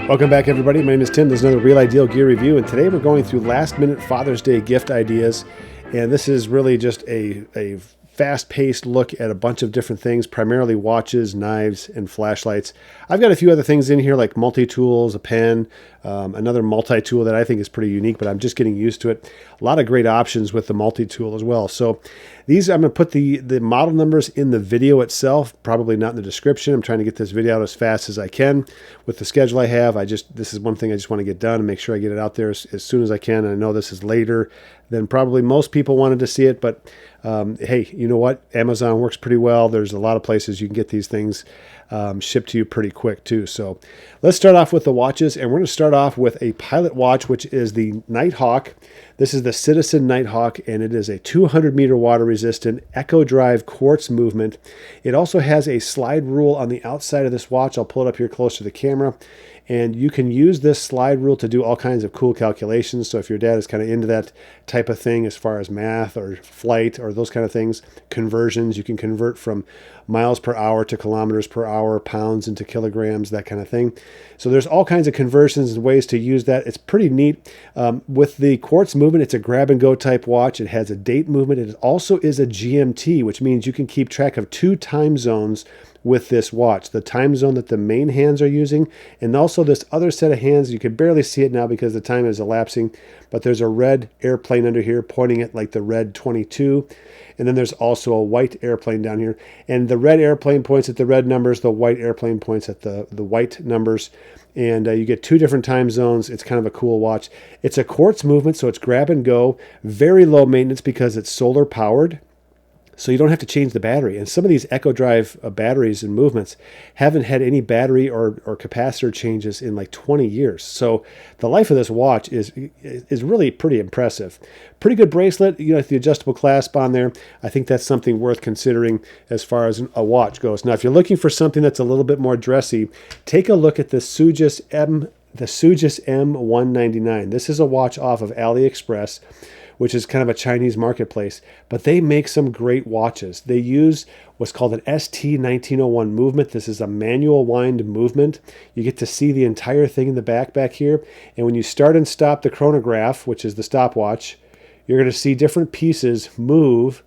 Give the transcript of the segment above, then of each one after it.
Welcome back, everybody. My name is Tim. There's another Real Ideal Gear review, and today we're going through last-minute Father's Day gift ideas. And this is really just a fast-paced look at a bunch of different things, primarily watches, knives, and flashlights. I've got a few other things in here like multi-tools, a pen, another multi-tool that I think is pretty unique, but I'm just getting used to it. A lot of great options with the multi-tool as well. So these, I'm going to put the model numbers in the video itself, probably not in the description. I'm trying to get this video out as fast as I can. With the schedule I have, this is one thing I just want to get done and make sure I get it out there as soon as I can. And I know this is later than probably most people wanted to see it, but hey, you know what? Amazon works pretty well. There's a lot of places you can get these things shipped to you pretty quick too. So let's start off with the watches, and we're going to start off with a Pilot watch, which is the Nighthawk. This is the Citizen Nighthawk, and it is a 200-meter water-resistant Echo Drive quartz movement. It also has a slide rule on the outside of this watch. I'll pull it up here close to the camera. And you can use this slide rule to do all kinds of cool calculations. So if your dad is kind of into that type of thing as far as math or flight or those kind of things, conversions, you can convert from miles per hour to kilometers per hour, pounds into kilograms, that kind of thing. So there's all kinds of conversions and ways to use that. It's pretty neat. With the quartz movement, it's a grab and go type watch. It has a date movement. It also is a GMT, which means you can keep track of 2 time zones with this watch, the time zone that the main hands are using, and also this other set of hands. You can barely see it now because the time is elapsing, but there's a red airplane under here pointing at like the red 22, and then there's also a white airplane down here, and the red airplane points at the red numbers, the white airplane points at the white numbers, and you get 2 different time zones. It's kind of a cool watch. It's a quartz movement, so it's grab and go, very low maintenance because it's solar powered. So you don't have to change the battery. And some of these Echo Drive batteries and movements haven't had any battery or capacitor changes in like 20 years. So the life of this watch is really pretty impressive. Pretty good bracelet, you know, the adjustable clasp on there. I think that's something worth considering as far as a watch goes. Now, if you're looking for something that's a little bit more dressy, take a look at the Sugis M199. This is a watch off of Aliexpress, which is kind of a Chinese marketplace, but they make some great watches. They use what's called an ST1901 movement. This is a manual wind movement. You get to see the entire thing in the back here, and when you start and stop the chronograph, which is the stopwatch, you're going to see different pieces move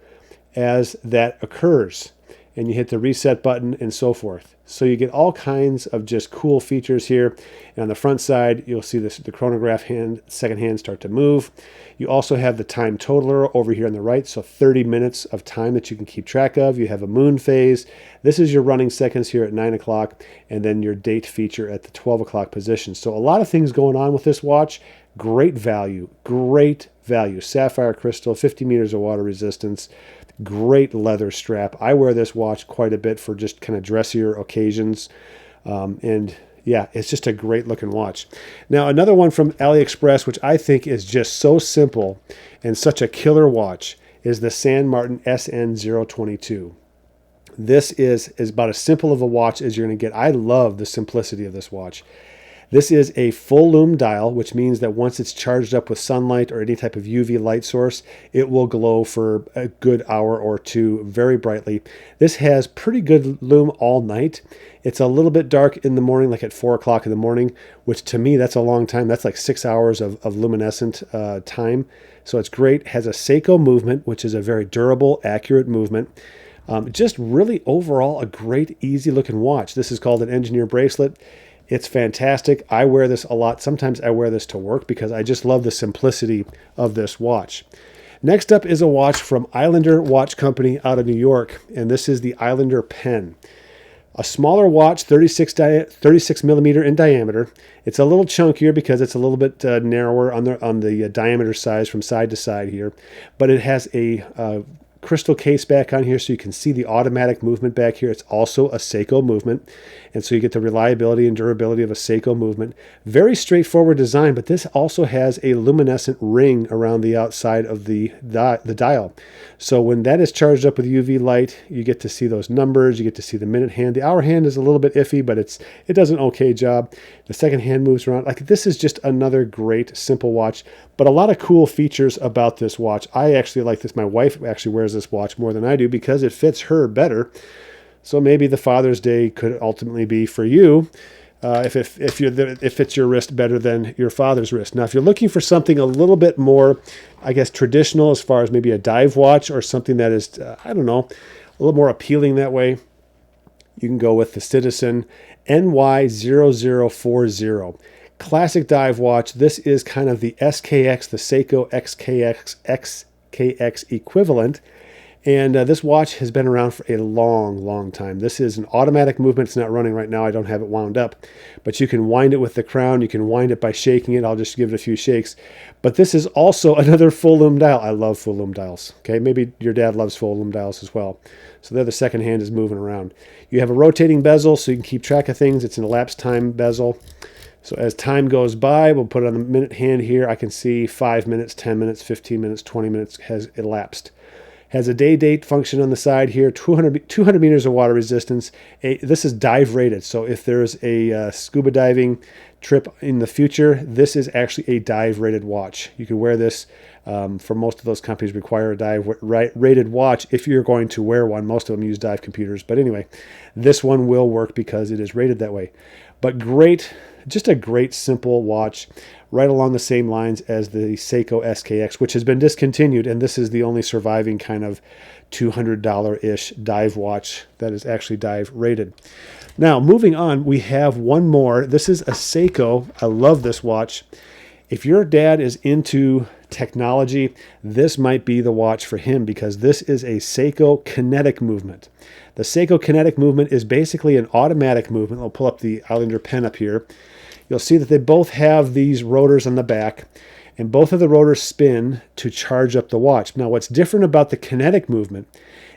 as that occurs, and you hit the reset button and so forth. So you get all kinds of just cool features here. And on the front side, you'll see the chronograph hand, second hand start to move. You also have the time totaler over here on the right, so 30 minutes of time that you can keep track of. You have a moon phase. This is your running seconds here at 9 o'clock, and then your date feature at the 12 o'clock position. So a lot of things going on with this watch. Great value, great value. Sapphire crystal, 50 meters of water resistance. Great leather strap. I wear this watch quite a bit for just kind of dressier occasions. And yeah, it's just a great looking watch. Now, another one from AliExpress, which I think is just so simple and such a killer watch, is the San Martin SN022. This is about as simple of a watch as you're going to get. I love the simplicity of this watch. This is a full lume dial, which means that once it's charged up with sunlight or any type of UV light source, it will glow for a good hour or two very brightly. This has pretty good lume all night. It's a little bit dark in the morning, like at 4 o'clock in the morning, which to me, that's a long time. That's like 6 hours of luminescent time. So it's great. It has a Seiko movement, which is a very durable, accurate movement. Just really overall a great, easy looking watch. This is called an engineer bracelet. It's fantastic. I wear this a lot. Sometimes I wear this to work because I just love the simplicity of this watch. Next up is a watch from Islander Watch Company out of New York, and this is the Islander Pen. A smaller watch, 36 millimeter in diameter. It's a little chunkier because it's a little bit narrower on the diameter size from side to side here, but it has a crystal case back on here so you can see the automatic movement back here. It's also a Seiko movement, and so you get the reliability and durability of a Seiko movement. Very straightforward design, but this also has a luminescent ring around the outside of the dial. So when that is charged up with UV light, you get to see those numbers, you get to see the minute hand. The hour hand is a little bit iffy, but it does an okay job. The second hand moves around. Like, this is just another great simple watch, but a lot of cool features about this watch. I actually like this. My wife actually wears this watch more than I do because it fits her better. So maybe the Father's Day could ultimately be for you. if it fits your wrist better than your father's wrist. Now, if you're looking for something a little bit more, I guess, traditional as far as maybe a dive watch or something that is, I don't know, a little more appealing that way, you can go with the Citizen NY0040. Classic dive watch. This is kind of the SKX, the Seiko XKX equivalent. And this watch has been around for a long, long time. This is an automatic movement. It's not running right now. I don't have it wound up. But you can wind it with the crown. You can wind it by shaking it. I'll just give it a few shakes. But this is also another full lume dial. I love full lume dials. Okay, maybe your dad loves full lume dials as well. So there the second hand is moving around. You have a rotating bezel so you can keep track of things. It's an elapsed time bezel. So as time goes by, we'll put it on the minute hand here. I can see 5 minutes, 10 minutes, 15 minutes, 20 minutes has elapsed. Has a day date function on the side here, 200 meters of water resistance. This is dive rated, so if there's a scuba diving trip in the future, this is actually a dive rated watch. You can wear this. For most of those companies require a dive rated watch if you're going to wear one. Most of them use dive computers, but anyway, this one will work because it is rated that way. But great, just a great simple watch, right along the same lines as the Seiko SKX, which has been discontinued, and this is the only surviving kind of $200-ish dive watch that is actually dive rated. Now, moving on, we have one more. This is a Seiko. I love this watch. If your dad is into technology, this might be the watch for him because this is a Seiko kinetic movement. The Seiko kinetic movement is basically an automatic movement. I'll pull up the Islander pen up here. You'll see that they both have these rotors on the back, and both of the rotors spin to charge up the watch. Now, what's different about the kinetic movement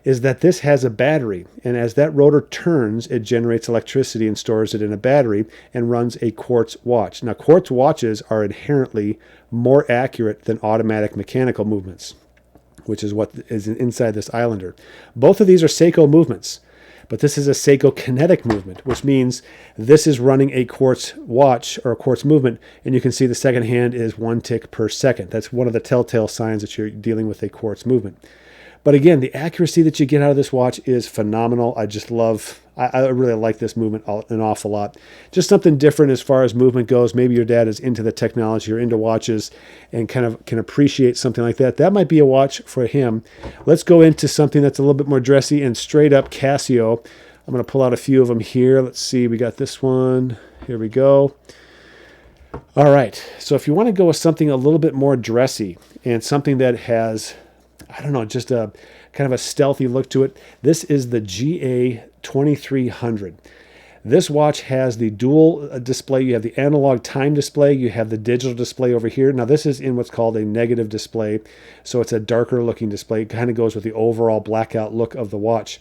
is that this has a battery, and as that rotor turns, it generates electricity and stores it in a battery and runs a quartz watch. Now, quartz watches are inherently more accurate than automatic mechanical movements, which is what is inside this Islander. Both of these are Seiko movements, but this is a Seiko kinetic movement, which means this is running a quartz watch or a quartz movement, and you can see the second hand is 1 tick per second. That's one of the telltale signs that you're dealing with a quartz movement. But again, the accuracy that you get out of this watch is phenomenal. I really like this movement an awful lot. Just something different as far as movement goes. Maybe your dad is into the technology or into watches and kind of can appreciate something like that. That might be a watch for him. Let's go into something that's a little bit more dressy and straight up Casio. I'm going to pull out a few of them here. Let's see. We got this one. Here we go. All right. So if you want to go with something a little bit more dressy and something that has, I don't know, just a kind of a stealthy look to it, this is the GA 2300. This watch has the dual display. You have the analog time display. You have the digital display over here. Now, this is in what's called a negative display, so it's a darker looking display. It kind of goes with the overall blackout look of the watch.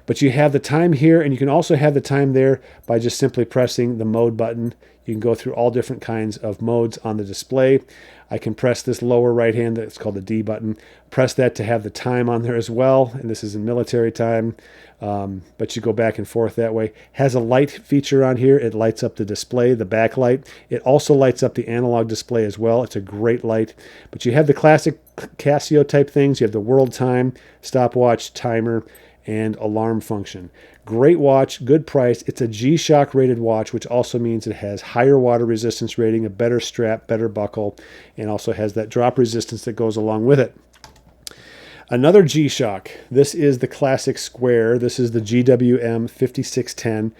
But you have the time here, and you can also have the time there by just simply pressing the mode button. You can go through all different kinds of modes on the display. I can press this lower right hand, that's called the D button, press that to have the time on there as well, and this is in military time, but you go back and forth that way. Has a light feature on here. It lights up the display, the backlight. It also lights up the analog display as well. It's a great light. But you have the classic Casio type things. You have the world time, stopwatch, timer, and alarm function. Great watch, good price. It's a G-Shock rated watch, which also means it has higher water resistance rating, a better strap, better buckle, and also has that drop resistance that goes along with it. Another G-Shock. This is the classic square. This is the GWM 5610.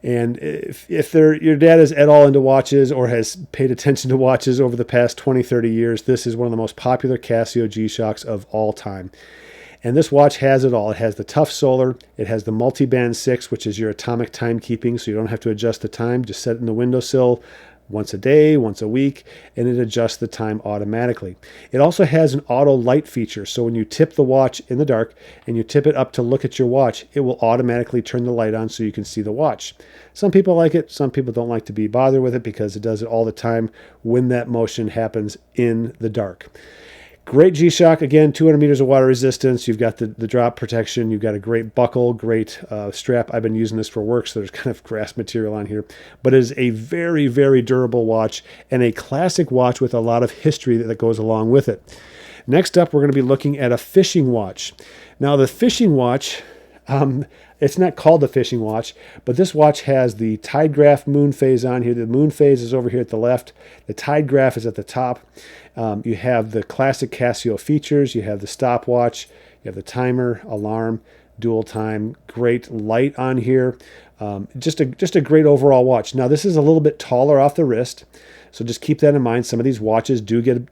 And if your dad is at all into watches or has paid attention to watches over the past 20, 30 years, this is one of the most popular Casio G-Shocks of all time. And this watch has it all. It has the tough solar. It has the multi-band 6, which is your atomic timekeeping, so you don't have to adjust the time. Just set it in the windowsill once a day, once a week, and it adjusts the time automatically. It also has an auto light feature, so when you tip the watch in the dark and you tip it up to look at your watch, it will automatically turn the light on so you can see the watch. Some people like it. Some people don't like to be bothered with it because it does it all the time when that motion happens in the dark. Great G-Shock, again, 200 meters of water resistance. You've got the drop protection. You've got a great buckle, great strap. I've been using this for work, so there's kind of grass material on here. But it is a very, very durable watch and a classic watch with a lot of history that goes along with it. Next up, we're going to be looking at a fishing watch. Now, the fishing watch, It's not called the fishing watch, but this watch has the tide graph moon phase on here. The moon phase is over here at the left. The tide graph is at the top. You have the classic Casio features. You have the stopwatch. You have the timer, alarm, dual time. Great light on here. Just a great overall watch. Now this is a little bit taller off the wrist, so just keep that in mind. Some of these watches do get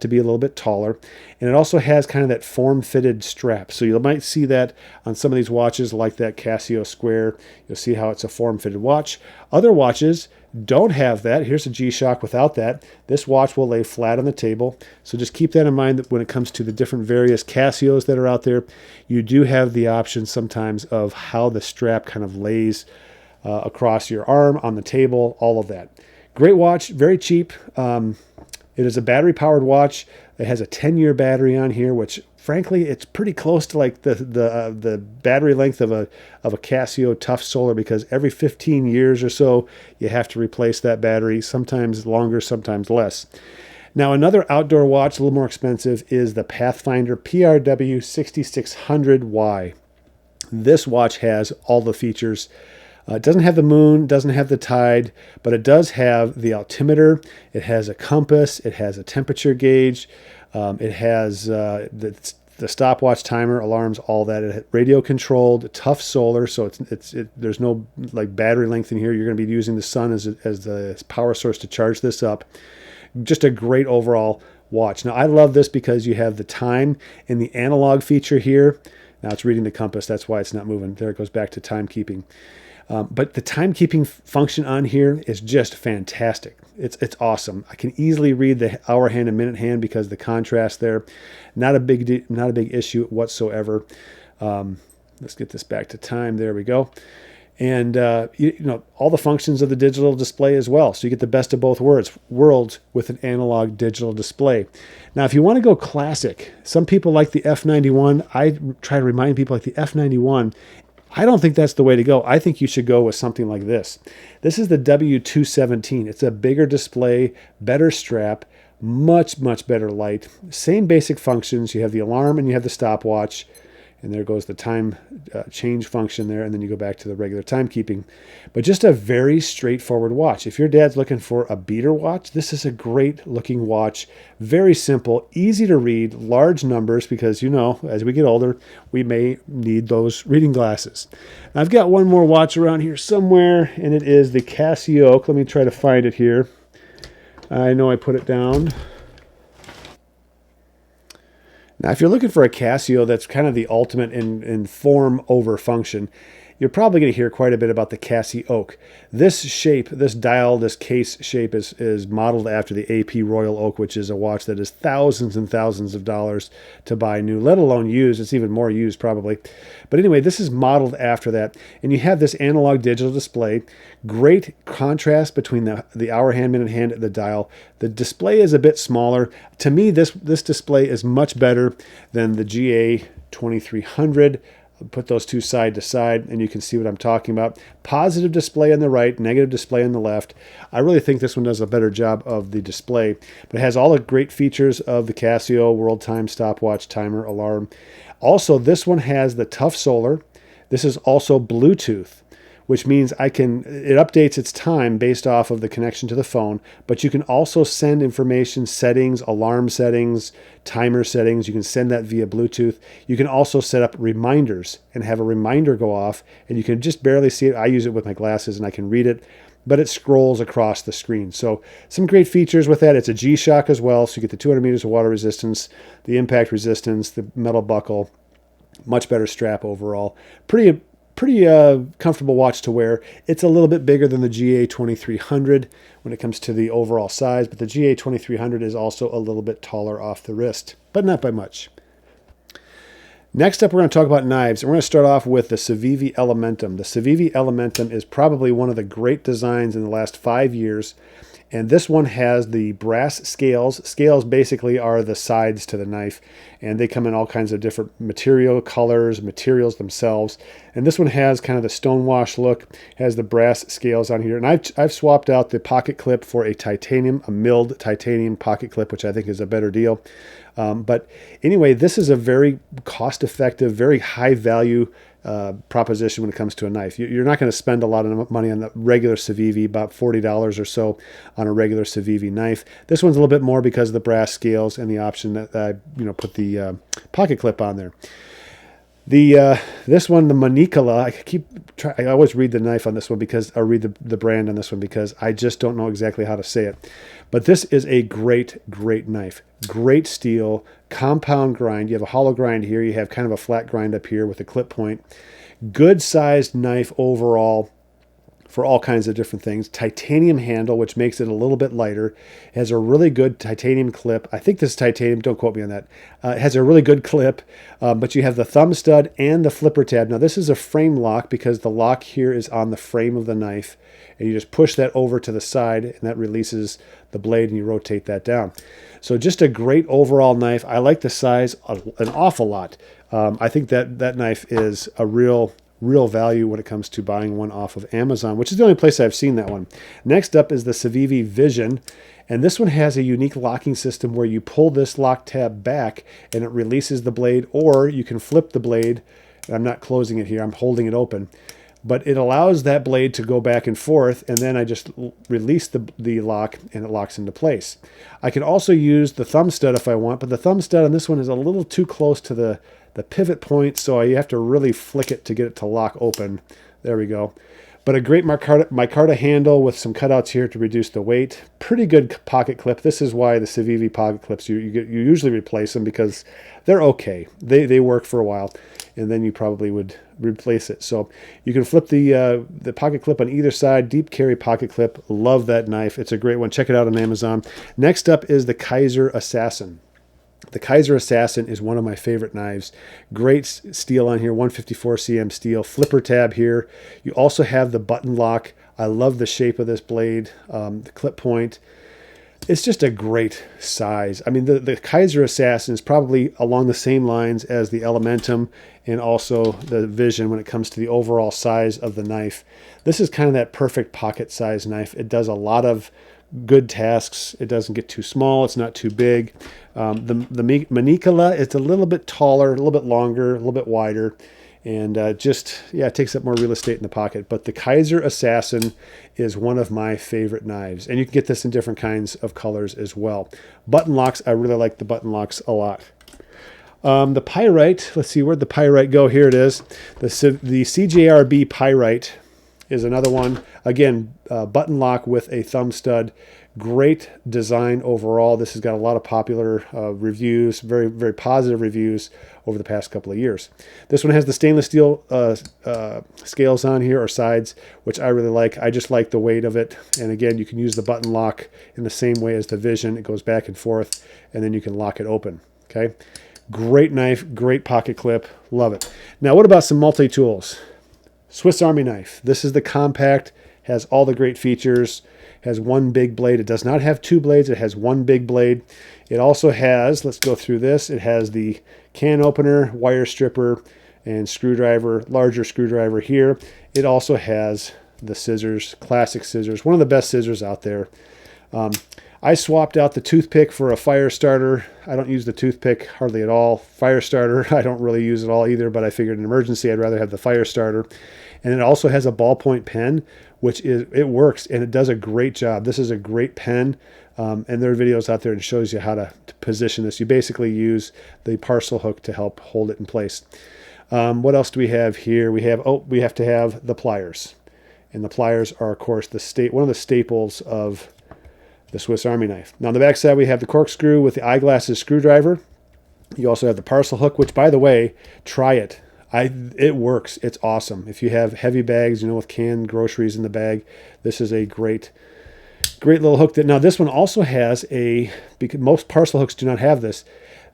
to be a little bit taller, and it also has kind of that form-fitted strap. So you might see that on some of these watches, like that Casio Square. You'll see how it's a form-fitted watch. Other watches don't have that. Here's a G-Shock without that. This watch will lay flat on the table. So just keep that in mind that when it comes to the different various Casios that are out there, you do have the option sometimes of how the strap kind of lays across your arm, on the table, all of that. Great watch, very cheap. It is a battery-powered watch. It has a 10-year battery on here, which frankly, it's pretty close to like the battery length of a Casio Tough Solar, because every 15 years or so, you have to replace that battery, sometimes longer, sometimes less. Now, another outdoor watch, a little more expensive, is the Pathfinder PRW 6600Y. This watch has all the features. It doesn't have the moon, doesn't have the tide, but it does have the altimeter. It has a compass. It has a temperature gauge. It has the stopwatch, timer, alarms, all that. It's radio controlled, Tough Solar, so there's no like battery length in here. You're going to be using the sun as the power source to charge this up. Just a great overall watch. Now, I love this because you have the time and the analog feature here. Now it's reading the compass. That's why it's not moving. There it goes back to timekeeping. But the timekeeping function on here is just fantastic. It's awesome. I can easily read the hour hand and minute hand because of the contrast there. Not a big issue whatsoever. Let's get this back to time. There we go. And all the functions of the digital display as well. So you get the best of both worlds with an analog digital display. Now, if you want to go classic, some people like the F91. I try to remind people like the F91. I don't think that's the way to go. I think you should go with something like this. This is the W217. It's a bigger display, better strap, much, much better light. Same basic functions. You have the alarm and you have the stopwatch. And there goes the time change function there. And then you go back to the regular timekeeping. But just a very straightforward watch. If your dad's looking for a beater watch, this is a great looking watch. Very simple, easy to read, large numbers, because, as we get older, we may need those reading glasses. Now, I've got one more watch around here somewhere, and it is the Casio. Let me try to find it here. I know I put it down. Now, if you're looking for a Casio that's kind of the ultimate in form over function, you're probably going to hear quite a bit about the Casio. This shape, this dial, this case shape is modeled after the AP Royal Oak, which is a watch that is thousands and thousands of dollars to buy new, let alone used. It's even more used probably. But anyway, this is modeled after that. And you have this analog digital display. Great contrast between the hour hand, minute hand, and the dial. The display is a bit smaller. To me, this display is much better than the GA 2300. Put those two side to side and you can see what I'm talking about. Positive display on the right, negative display on the left. I really think this one does a better job of the display, but it has all the great features of the Casio, world time, stopwatch, timer, alarm. Also, this one has the Tough Solar. This is also Bluetooth, which means it updates its time based off of the connection to the phone, but you can also send information, settings, alarm settings, timer settings. You can send that via Bluetooth. You can also set up reminders and have a reminder go off, and you can just barely see it. I use it with my glasses and I can read it, but it scrolls across the screen. So some great features with that. It's a G-Shock as well, so you get the 200 meters of water resistance, the impact resistance, the metal buckle, much better strap overall. Pretty comfortable watch to wear. It's a little bit bigger than the GA 2300 when it comes to the overall size, but the GA 2300 is also a little bit taller off the wrist, but not by much. Next up, we're going to talk about knives, and we're going to start off with the Civivi Elementum. The Civivi Elementum is probably one of the great designs in the last 5 years. And this one has the brass scales. Scales basically are the sides to the knife, and they come in all kinds of different materials themselves. And this one has kind of the stonewash look, has the brass scales on here. And I've swapped out the pocket clip for a milled titanium pocket clip, which I think is a better deal. But anyway, this is a very cost-effective, very high-value proposition when it comes to a knife. You're not going to spend a lot of money on the regular Civivi, about $40 or so on a regular Civivi knife. This one's a little bit more because of the brass scales and the option that I put the pocket clip on there. This one, the Manicola, I always read the knife on this one because I read the brand on this one because I just don't know exactly how to say it. But this is a great knife. Great steel, compound grind. You have a hollow grind here. You have kind of a flat grind up here with a clip point. Good sized knife overall for all kinds of different things. Titanium handle, which makes it a little bit lighter. It has a really good titanium clip. I think this is titanium. Don't quote me on that. It has a really good clip, but you have the thumb stud and the flipper tab. Now, this is a frame lock because the lock here is on the frame of the knife, and you just push that over to the side, and that releases the blade, and you rotate that down. So just a great overall knife. I like the size an awful lot. I think that knife is a real value when it comes to buying one off of Amazon, which is the only place I've seen that one. Next up is the Civivi Vision, and this one has a unique locking system where you pull this lock tab back and it releases the blade, or you can flip the blade. I'm not closing it here, I'm holding it open. But it allows that blade to go back and forth, and then I just release the lock and it locks into place. I can also use the thumb stud if I want, but the thumb stud on this one is a little too close to the pivot point, so you have to really flick it to get it to lock open. There we go. But a great micarta handle with some cutouts here to reduce the weight. Pretty good pocket clip. This is why the Civivi pocket clips, you usually replace them because they're okay. They work for a while, and then you probably would replace it. So you can flip the pocket clip on either side. Deep carry pocket clip. Love that knife. It's a great one. Check it out on Amazon. Next up is the Kaiser Assassin. The Kaiser Assassin is one of my favorite knives. Great steel on here, 154 cm steel. Flipper tab here. You also have the button lock. I love the shape of this blade, the clip point. It's just a great size. I mean, the Kaiser Assassin is probably along the same lines as the Elementum and also the Vision when it comes to the overall size of the knife. This is kind of that perfect pocket size knife. It does a lot of good tasks. It doesn't get too small. It's not too big. The Manicola, it's a little bit taller, a little bit longer, a little bit wider, and it takes up more real estate in the pocket. But the Kaiser Assassin is one of my favorite knives, and you can get this in different kinds of colors as well. Button locks, I really like the button locks a lot. The Pyrite, let's see, where'd the Pyrite go? Here it is. The CJRB Pyrite is another one. Again, button lock with a thumb stud. Great design overall. This has got a lot of popular reviews, very, very positive reviews over the past couple of years. This one has the stainless steel scales on here, or sides, which I really like. I just like the weight of it. And again, you can use the button lock in the same way as the Vision. It goes back and forth, and then you can lock it open. Okay, great knife, great pocket clip. Love it. Now, what about some multi-tools? Swiss Army knife. This is the compact, has all the great features, has one big blade. It does not have two blades. It has one big blade. It also has, let's go through this, it has the can opener, wire stripper, and screwdriver, larger screwdriver here. It also has the scissors, classic scissors, one of the best scissors out there. I swapped out the toothpick for a fire starter. I don't use the toothpick hardly at all. Fire starter, I don't really use it all either, but I figured in an emergency I'd rather have the fire starter. And it also has a ballpoint pen, which it works, and it does a great job. This is a great pen, and there are videos out there that shows you how to position this. You basically use the parcel hook to help hold it in place. What else do we have here? We have to have the pliers. And the pliers are, of course, one of the staples of the Swiss Army knife. Now on the back side, we have the corkscrew with the eyeglasses screwdriver. You also have the parcel hook, which, by the way, try it. It works. It's awesome. If you have heavy bags, with canned groceries in the bag, this is a great little hook. Now this one also has because most parcel hooks do not have this,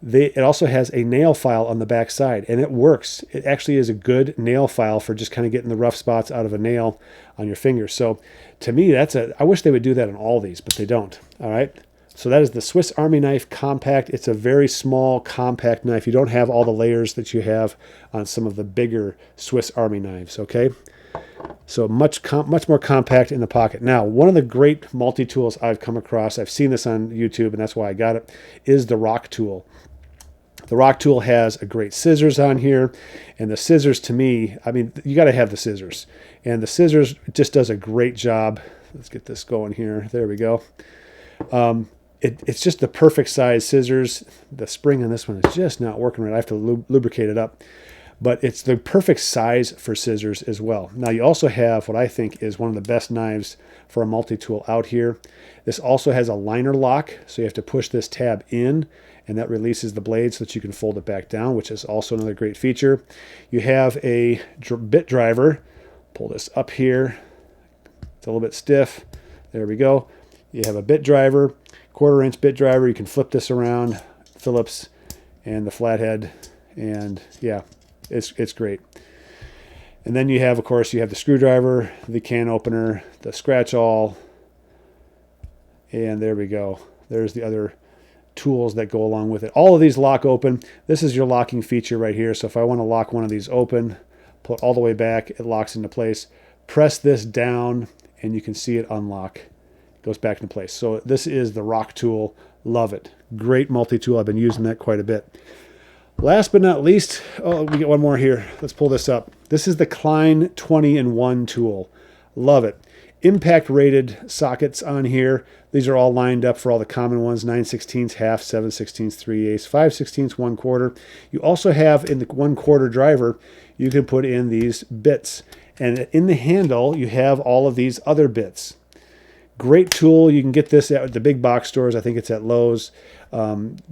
it also has a nail file on the back side, and it works. It actually is a good nail file for just kind of getting the rough spots out of a nail on your finger. So to me, I wish they would do that on all these, but they don't. All right. So that is the Swiss Army knife compact. It's a very small, compact knife. You don't have all the layers that you have on some of the bigger Swiss Army knives, okay? So much more compact in the pocket. Now, one of the great multi-tools I've come across, I've seen this on YouTube, and that's why I got it, is the Rock tool. The rock tool has a great scissors on here, and the scissors, to me, I mean, you got to have the scissors, and the scissors just does a great job. Let's get this going here. There we go. It's just the perfect size scissors. The spring on this one is just not working right. I have to lubricate it up. But it's the perfect size for scissors as well. Now you also have what I think is one of the best knives for a multi-tool out here. This also has a liner lock, so you have to push this tab in, and that releases the blade so that you can fold it back down, which is also another great feature. You have a bit driver. Pull this up here. It's a little bit stiff. There we go. You have a bit driver, 1/4 inch bit driver. You can flip this around, Phillips, and the flathead, and yeah, it's great. And then you have, of course, you have the screwdriver, the can opener, the scratch awl, and there we go. There's the other tools that go along with it. All of these lock open. This is your locking feature right here. So if I want to lock one of these open, pull it all the way back, it locks into place. Press this down, and you can see it unlock. It goes back into place. So this is the rock tool. Love it. Great multi-tool. I've been using that quite a bit. Last but not least, oh, we get one more here. Let's pull this up. This is the Klein 20-in-1 tool. Love it. Impact rated sockets on here. These are all lined up for all the common ones: 9/16, half, 7/16, 3/8, 5/16, 1/4. You also have in the 1/4 driver, you can put in these bits. And in the handle, you have all of these other bits. Great tool. You can get this at the big box stores. I think it's at Lowe's.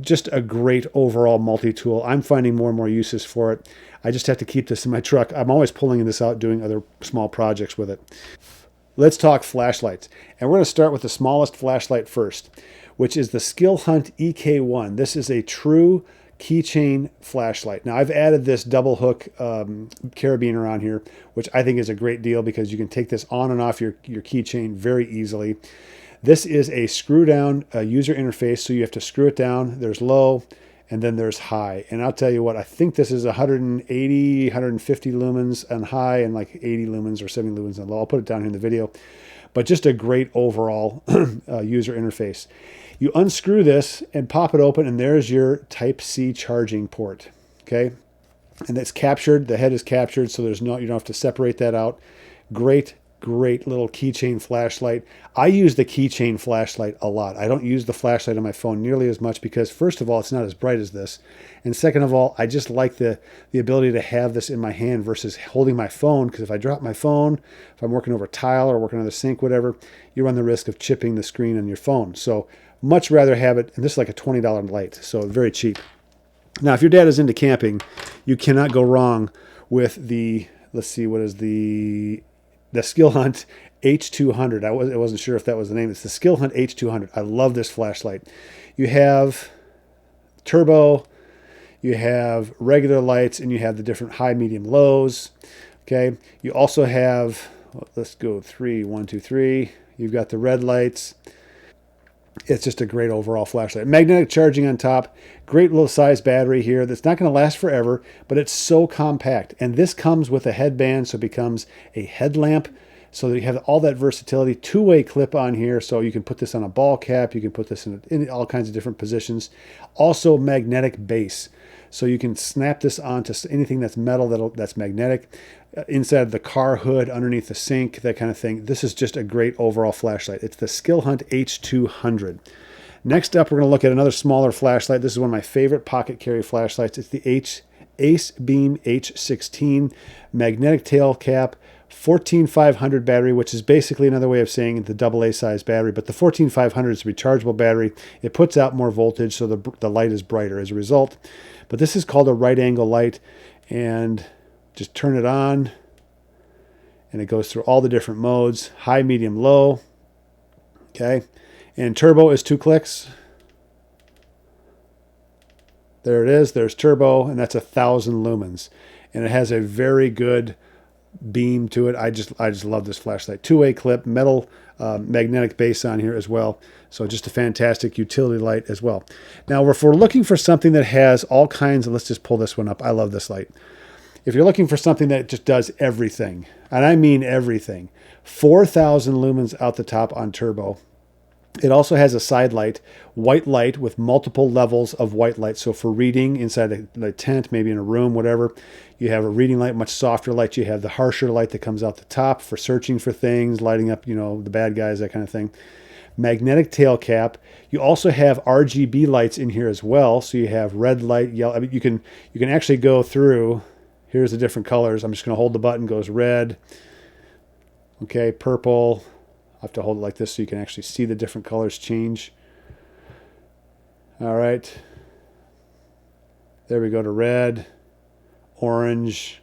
Just a great overall multi-tool. I'm finding more and more uses for it. I just have to keep this in my truck. I'm always pulling this out, doing other small projects with it. Let's talk flashlights. And we're going to start with the smallest flashlight first, which is the Skill Hunt EK1. This is a true keychain flashlight. Now I've added this double hook carabiner on here, which I think is a great deal because you can take this on and off your keychain very easily. This is a screw down user interface, so you have to screw it down. There's low and then there's high. And I'll tell you what, I think this is 180, 150 lumens on high and like 80 lumens or 70 lumens on low. I'll put it down here in the video. But just a great overall user interface. You unscrew this and pop it open, and there's your Type-C charging port. Okay, and it's captured. The head is captured, so you don't have to separate that out. Great little keychain flashlight. I use the keychain flashlight a lot. I don't use the flashlight on my phone nearly as much because, first of all, it's not as bright as this, and second of all, I just like the ability to have this in my hand versus holding my phone, because if I drop my phone, if I'm working over tile or working on the sink, whatever, you run the risk of chipping the screen on your phone. So much rather have it, and this is like a $20 light, so very cheap. Now, if your dad is into camping, you cannot go wrong with the, let's see, what is the Skill Hunt H200. I wasn't sure if that was the name. It's the Skill Hunt H200. I love this flashlight. You have turbo, you have regular lights, and you have the different high, medium, lows. Okay. You also have, let's go 3, 1, 2, 3. You've got the red lights. It's just a great overall flashlight. Magnetic charging on top. Great little size battery here that's not going to last forever, but it's so compact. And this comes with a headband, so it becomes a headlamp. So that you have all that versatility. Two-way clip on here, so you can put this on a ball cap. You can put this in all kinds of different positions. Also magnetic base. So you can snap this onto anything that's metal that's magnetic. Inside the car hood, underneath the sink, that kind of thing. This is just a great overall flashlight. It's the Skill Hunt H200. Next up, we're going to look at another smaller flashlight. This is one of my favorite pocket carry flashlights. It's the Ace Beam H16 magnetic tail cap, 14500 battery, which is basically another way of saying the AA size battery, but the 14500 is a rechargeable battery. It puts out more voltage, so the light is brighter as a result. But this is called a right angle light, and just turn it on, and it goes through all the different modes: high, medium, low. Okay, and turbo is 2 clicks. There it is. There's turbo, and that's 1,000 lumens, and it has a very good beam to it. I just love this flashlight. Two-way clip, metal magnetic base on here as well. So just a fantastic utility light as well. Now, if we're looking for something that has all kinds of, let's just pull this one up. I love this light. If you're looking for something that just does everything, and I mean everything, 4,000 lumens out the top on turbo. It also has a side light, white light with multiple levels of white light. So for reading inside the tent, maybe in a room, whatever, you have a reading light, much softer light. You have the harsher light that comes out the top for searching for things, lighting up, the bad guys, that kind of thing. Magnetic tail cap. You also have RGB lights in here as well. So you have red light, yellow. I mean, you can actually go through. Here's the different colors. I'm just going to hold the button, goes red. Okay, purple. I have to hold it like this so you can actually see the different colors change. All right. There we go to red, orange,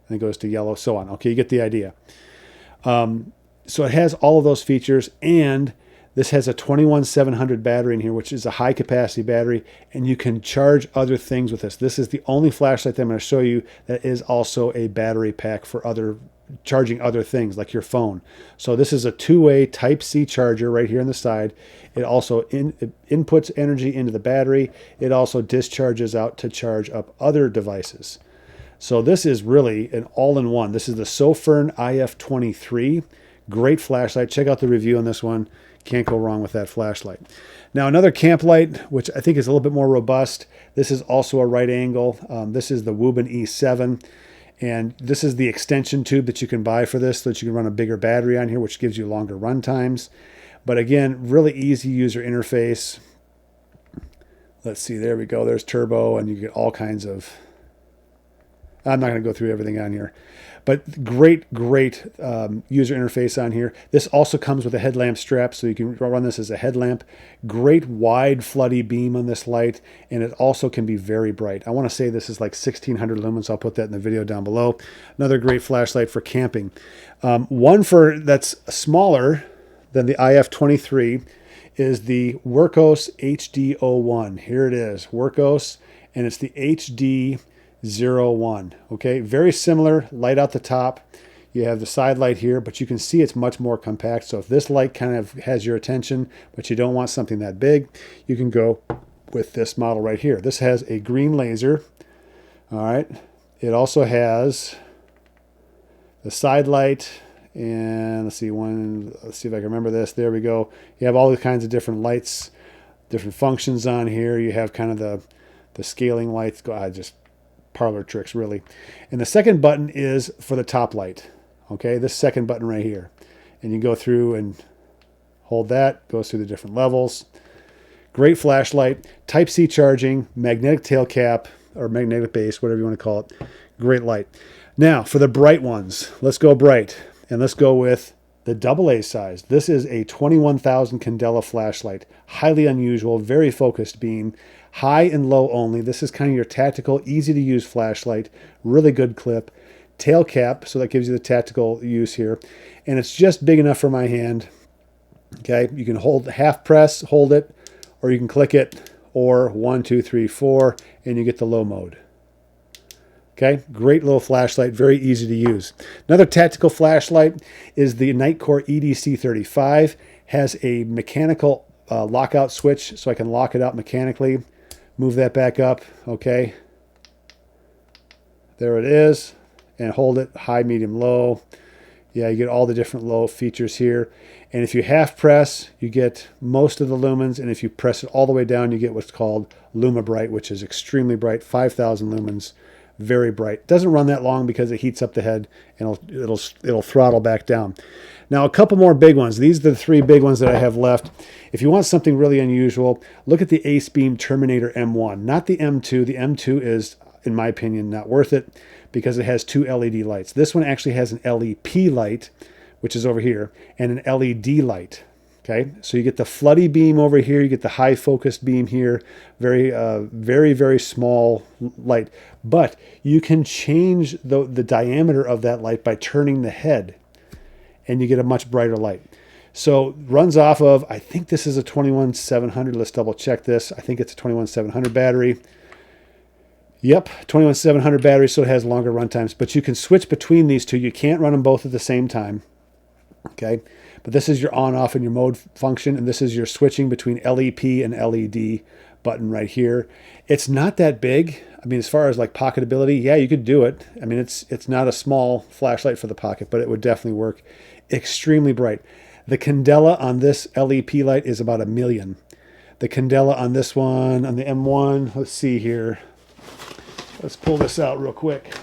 and it goes to yellow, so on. Okay, you get the idea. So it has all of those features, and this has a 21700 battery in here, which is a high capacity battery, and you can charge other things with this. This is the only flashlight that I'm going to show you that is also a battery pack for charging other things like your phone. So this is a two-way Type-C charger right here on the side. It also inputs energy into the battery. It also discharges out to charge up other devices. So this is really an all-in-one. This is the Sofern IF23. Great flashlight. Check out the review on this one. Can't go wrong with that flashlight. Now another camp light, which I think is a little bit more robust. This is also a right angle. This is the Woobin E7. And this is the extension tube that you can buy for this so that you can run a bigger battery on here, which gives you longer run times. But again, really easy user interface. Let's see, there we go. There's turbo, and you get all kinds of... I'm not going to go through everything on here. But great user interface on here. This also comes with a headlamp strap, so you can run this as a headlamp. Great wide floody beam on this light, and it also can be very bright. I want to say this is like 1600 lumens. I'll put that in the video down below. Another great flashlight for camping. One that's smaller than the IF23 is the Workos HD01. Here it is, Workos, and it's the HD01. Okay, very similar, light out the top. You have the side light here, but you can see it's much more compact. So if this light kind of has your attention, but you don't want something that big, you can go with this model right here. This has a green laser. All right, it also has the side light, and let's see if I can remember this. There we go. You have all the kinds of different lights, different functions on here. You have kind of the scaling lights. Just parlor tricks, really. And the second button is for the top light. Okay, this second button right here. And you go through and hold that, goes through the different levels. Great flashlight, Type-C charging, magnetic tail cap, or magnetic base, whatever you want to call it. Great light. Now, for the bright ones, let's go bright. And let's go with the AA size. This is a 21,000 candela flashlight. Highly unusual, very focused beam. High and low only. This is kind of your tactical, easy to use flashlight. Really good clip. Tail cap, so that gives you the tactical use here. And it's just big enough for my hand. Okay, you can half press, hold it, or you can click it, or 1, 2, 3, 4, and you get the low mode. Okay, great little flashlight, very easy to use. Another tactical flashlight is the Nightcore EDC35. Has a mechanical lockout switch, so I can lock it out mechanically. Move that back up, okay. There it is, and hold it high, medium, low. Yeah, you get all the different low features here. And if you half press, you get most of the lumens, and if you press it all the way down, you get what's called Luma Bright, which is extremely bright, 5,000 lumens, very bright. Doesn't run that long because it heats up the head, and it'll throttle back down. Now, a couple more big ones. These are the three big ones that I have left. If you want something really unusual, look at the Ace Beam Terminator M1, not the M2. The M2 is, in my opinion, not worth it because it has two LED lights. This one actually has an LEP light, which is over here, and an LED light. Okay, so you get the floody beam over here, you get the high focused beam here, very small light. But you can change the diameter of that light by turning the head, and you get a much brighter light. So runs off of, I think this is a 21700. Let's double check this. I think it's a 21700 battery. Yep, 21700 battery, so it has longer run times. But you can switch between these two. You can't run them both at the same time. Okay, but this is your on-off and your mode function, and this is your switching between LEP and LED button right here. It's not that big. I mean, as far as like pocketability, yeah, you could do it. I mean, it's not a small flashlight for the pocket, but it would definitely work. Extremely bright. The candela on this LEP light is about $1 million. The candela on this one, on the M1, let's see here. Let's pull this out real quick.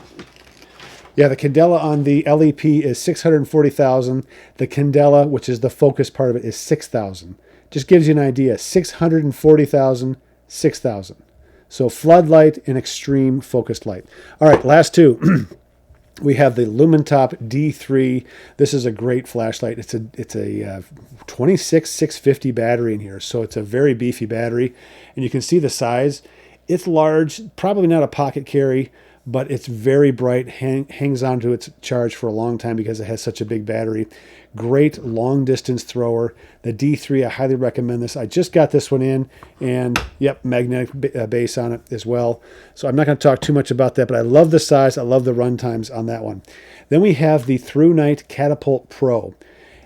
Yeah, the candela on the LEP is $640,000. The candela, which is the focus part of it, is $6,000. Just gives you an idea. $640,000, $6,000. So floodlight and extreme focused light. All right, last two. We have the Lumentop D3. This is a great flashlight. It's a 26650 battery in here, so it's a very beefy battery, and you can see the size. It's large, probably not a pocket carry, but it's very bright, hangs onto its charge for a long time because it has such a big battery. Great long distance thrower. The D3, I highly recommend this. I just got this one in, and yep, magnetic base on it as well. So I'm not going to talk too much about that, but I love the size. I love the run times on that one. Then we have the Through Night Catapult Pro,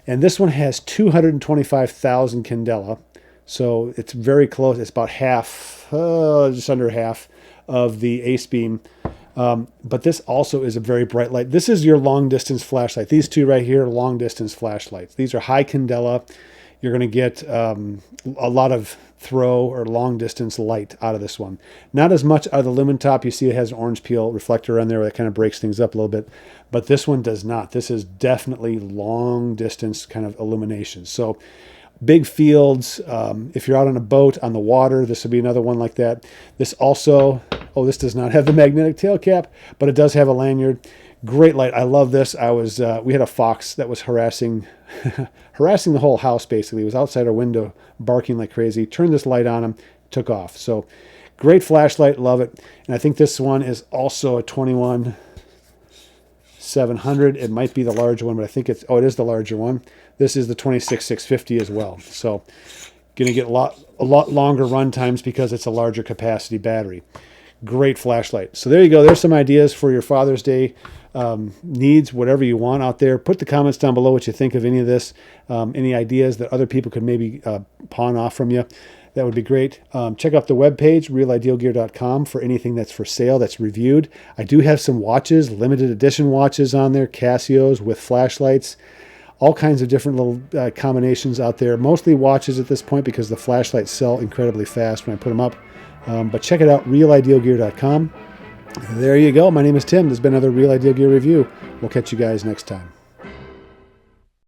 and this one has 225,000 candela. So it's very close. It's about half, just under half of the Ace Beam. But this also is a very bright light. This is your long distance flashlight. These two right here are long distance flashlights. These are high candela. You're going to get a lot of throw or long distance light out of this one. Not as much out of the Lumentop. You see it has an orange peel reflector on there that kind of breaks things up a little bit. But this one does not. This is definitely long distance kind of illumination. So big fields. If you're out on a boat on the water, this would be another one like that. This also, oh, this does not have the magnetic tail cap, but it does have a lanyard. Great light. I love this. We had a fox that was harassing the whole house basically. He was outside our window barking like crazy. Turned this light on him, took off. So great flashlight. Love it. And I think this one is also a 21700. It might be the larger one, but I think it is the larger one. This is the 26650 as well. So going to get a lot longer run times because it's a larger capacity battery. Great flashlight. So there you go. There's some ideas for your Father's Day needs, whatever you want out there. Put the comments down below what you think of any of this, any ideas that other people could maybe pawn off from you. That would be great. Check out the webpage, realidealgear.com, for anything that's for sale, that's reviewed. I do have some watches, limited edition watches on there, Casios with flashlights. All kinds of different little combinations out there. Mostly watches at this point because the flashlights sell incredibly fast when I put them up. But check it out, realidealgear.com. There you go. My name is Tim. There's been another Real Ideal Gear review. We'll catch you guys next time.